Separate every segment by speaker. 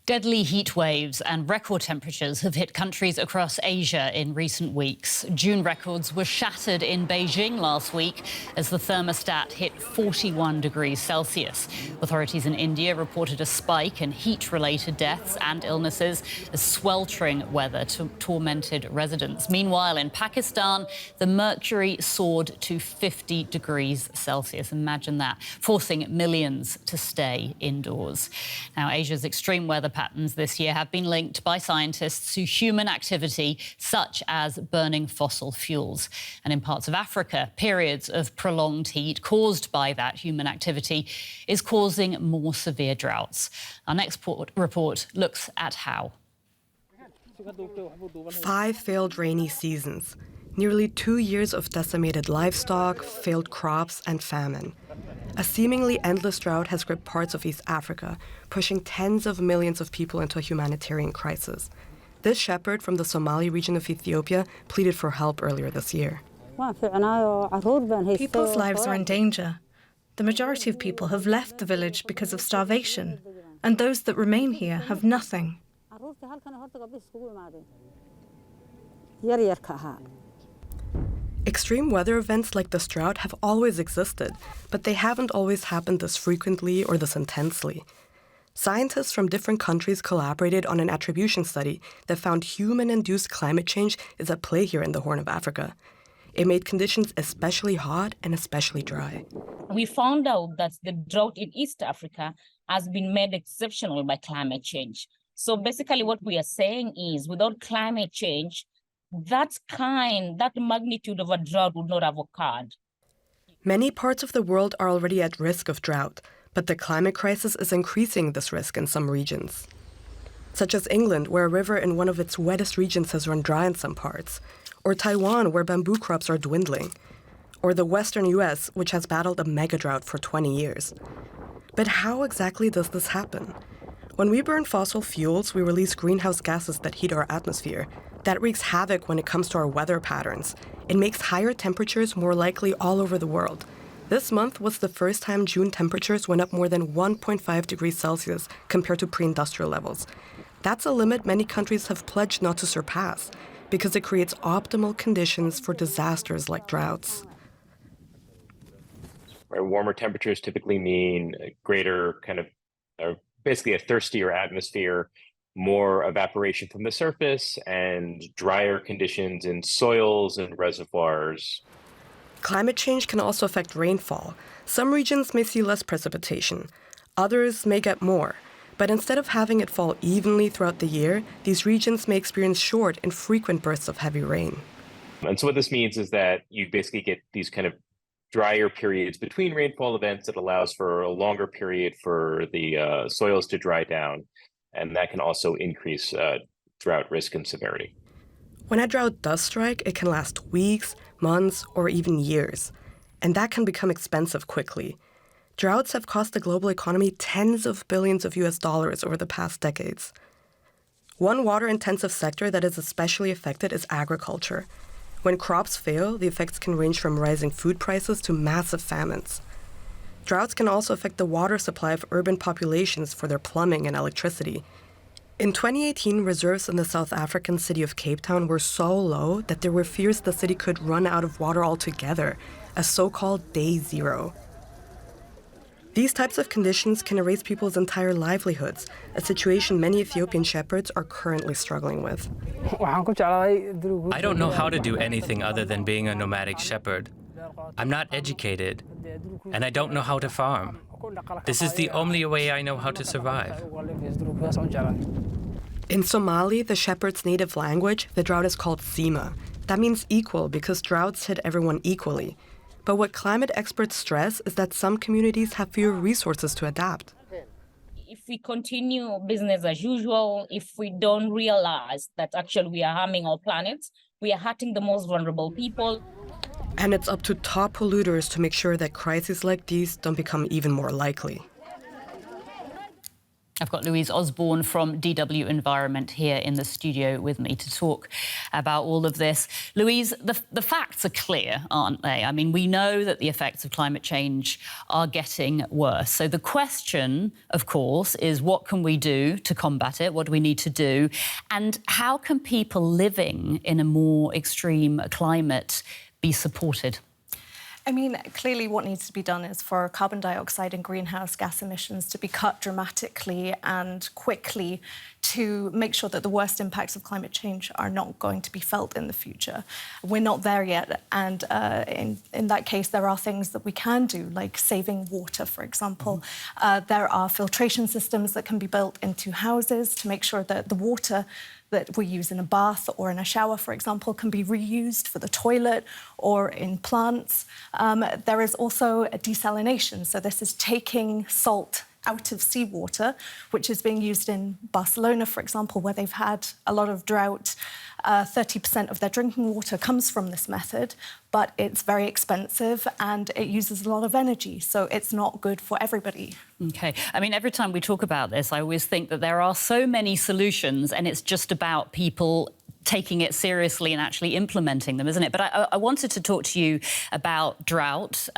Speaker 1: Deadly heat waves and record temperatures have hit countries across Asia in recent weeks. June records were shattered in Beijing last week as the thermostat hit 41 degrees Celsius. Authorities in India reported a spike in heat-related deaths and illnesses as sweltering weather tormented residents. Meanwhile, in Pakistan, the mercury soared to 50 degrees Celsius. Imagine that, forcing millions to stay indoors. Now, Asia's extreme weather patterns this year have been linked by scientists to human activity such as burning fossil fuels. And in parts of Africa, periods of prolonged heat caused by that human activity is causing more severe droughts. Our next report looks at how.
Speaker 2: 5 failed rainy seasons, nearly 2 years of decimated livestock, failed crops, and famine. A seemingly endless drought has gripped parts of East Africa, pushing tens of millions of people into a humanitarian crisis. This shepherd from the Somali region of Ethiopia pleaded for help earlier this year.
Speaker 3: People's lives are in danger. The majority of people have left the village because of starvation, and those that remain here have nothing.
Speaker 2: Extreme weather events like this drought have always existed, but they haven't always happened this frequently or this intensely. Scientists from different countries collaborated on an attribution study that found human-induced climate change is at play here in the Horn of Africa. It made conditions especially hot and especially dry.
Speaker 4: We found out that the drought in East Africa has been made exceptional by climate change. So basically what we are saying is without climate change, that magnitude of a drought would not have occurred.
Speaker 2: Many parts of the world are already at risk of drought, but the climate crisis is increasing this risk in some regions. Such as England, where a river in one of its wettest regions has run dry in some parts, or Taiwan, where bamboo crops are dwindling, or the western US, which has battled a mega drought for 20 years. But how exactly does this happen? When we burn fossil fuels, we release greenhouse gases that heat our atmosphere. That wreaks havoc when it comes to our weather patterns. It makes higher temperatures more likely all over the world. This month was the first time June temperatures went up more than 1.5 degrees Celsius compared to pre-industrial levels. That's a limit many countries have pledged not to surpass because it creates optimal conditions for disasters like droughts.
Speaker 5: Warmer temperatures typically mean greater basically a thirstier atmosphere, more evaporation from the surface, and drier conditions in soils and reservoirs.
Speaker 2: Climate change can also affect rainfall. Some regions may see less precipitation. Others may get more. But instead of having it fall evenly throughout the year, these regions may experience short and frequent bursts of heavy rain.
Speaker 5: And so what this means is that you basically get these kind of drier periods between rainfall events that allows for a longer period for the soils to dry down. And that can also increase drought risk and severity.
Speaker 2: When a drought does strike, it can last weeks, months, or even years. And that can become expensive quickly. Droughts have cost the global economy tens of billions of US dollars over the past decades. One water-intensive sector that is especially affected is agriculture. When crops fail, the effects can range from rising food prices to massive famines. Droughts can also affect the water supply of urban populations for their plumbing and electricity. In 2018, reserves in the South African city of Cape Town were so low that there were fears the city could run out of water altogether, a so-called day zero. These types of conditions can erase people's entire livelihoods, a situation many Ethiopian shepherds are currently struggling with.
Speaker 6: I don't know how to do anything other than being a nomadic shepherd. I'm not educated, and I don't know how to farm. This is the only way I know how to survive.
Speaker 2: In Somali, the shepherd's native language, the drought is called Sima. That means equal because droughts hit everyone equally. But what climate experts stress is that some communities have fewer resources to adapt.
Speaker 4: If we continue business as usual, if we don't realize that actually we are harming our planet, we are hurting the most vulnerable people.
Speaker 2: And it's up to top polluters to make sure that crises like these don't become even more likely.
Speaker 1: I've got Louise Osborne from DW Environment here in the studio with me to talk about all of this. Louise, the facts are clear, aren't they? I mean, we know that the effects of climate change are getting worse. So the question, of course, is what can we do to combat it? What do we need to do? And how can people living in a more extreme climate be supported?
Speaker 3: I mean, clearly what needs to be done is for carbon dioxide and greenhouse gas emissions to be cut dramatically and quickly to make sure that the worst impacts of climate change are not going to be felt in the future. We're not there yet, and in that case, there are things that we can do, like saving water, for example. There are filtration systems that can be built into houses to make sure that the water that we use in a bath or in a shower, for example, can be reused for the toilet or in plants. There is also a desalination. So this is taking salt out of seawater, which is being used in Barcelona, for example, where they've had a lot of drought. 30% of their drinking water comes from this method, but it's very expensive and it uses a lot of energy, so it's not good for everybody.
Speaker 1: OK. I mean, every time we talk about this, I always think that there are so many solutions and it's just about people taking it seriously and actually implementing them, isn't it? But I wanted to talk to you about drought,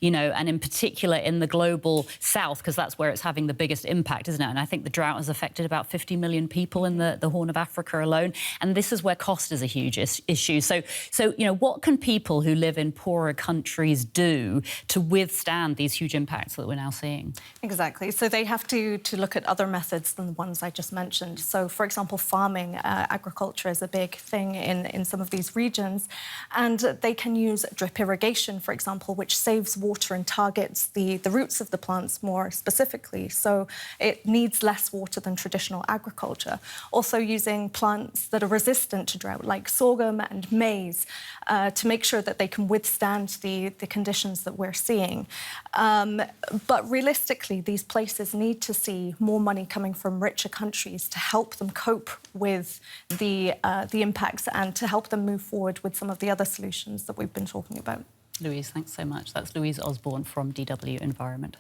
Speaker 1: you know, and in particular in the global south, because that's where it's having the biggest impact, isn't it? And I think the drought has affected about 50 million people in the Horn of Africa alone. And this is where cost is a huge issue. So, you know, what can people who live in poorer countries do to withstand these huge impacts that we're now seeing?
Speaker 3: Exactly. So they have to look at other methods than the ones I just mentioned. So, for example, farming, agriculture is a big thing in some of these regions. And they can use drip irrigation, for example, which saves water and targets the roots of the plants more specifically. So it needs less water than traditional agriculture. Also using plants that are resistant to drought, like sorghum and maize, to make sure that they can withstand the conditions that we're seeing. But realistically, these places need to see more money coming from richer countries to help them cope with the impacts and to help them move forward with some of the other solutions that we've been talking about.
Speaker 1: Louise, thanks so much. That's Louise Osborne from DW Environment.